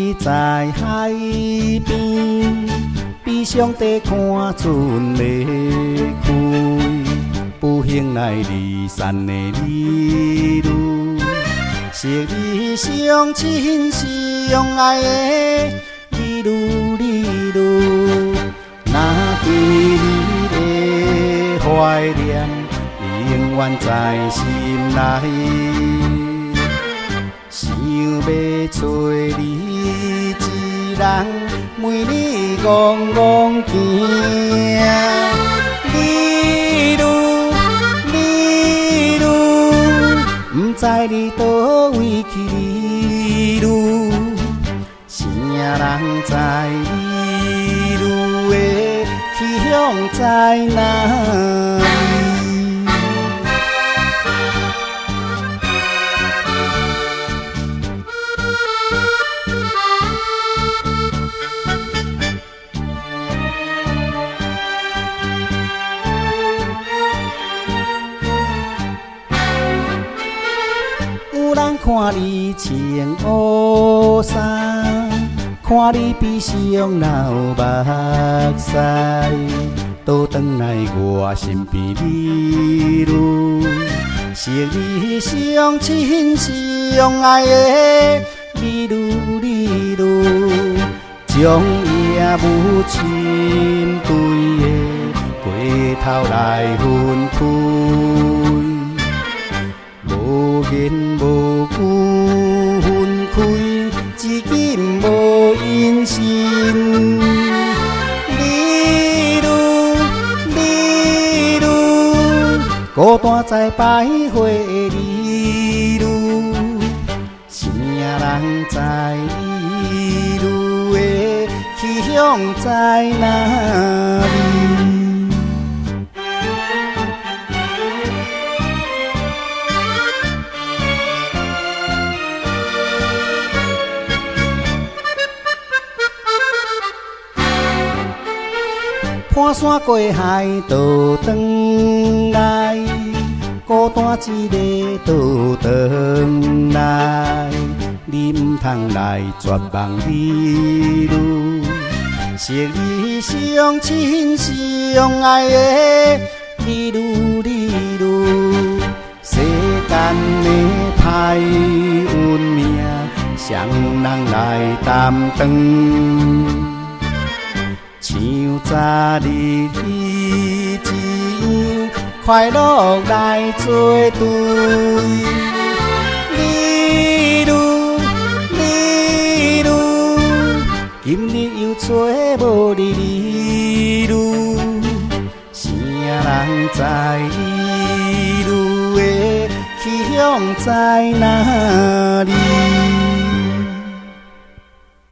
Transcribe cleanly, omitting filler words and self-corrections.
你在海边，比上帝看船要开，不幸来离散的你女，是你相亲相爱的你女，那对你的怀念永远在心内。想要找你一人，每日戆戆行。你女，不知你倒位去？你女，啥人知你女的去向在哪里？有人看你穿乌衫，看你悲伤流目屎，倒转来我身边你女，是你相亲相爱的你女，将夜母亲对的过头来分开。无言无语分开，至今无音讯。你女，孤单在百花的你女，啥人知你女的去向在哪里？攀山过海倒转来，孤单一个倒转来。你唔通来绝望你女，是你相亲相爱的你女，世间的歹运命，谁人来担当？像昨日一样，快乐来作对。你女，今日又找无你女，啥人知你女的去向在哪里？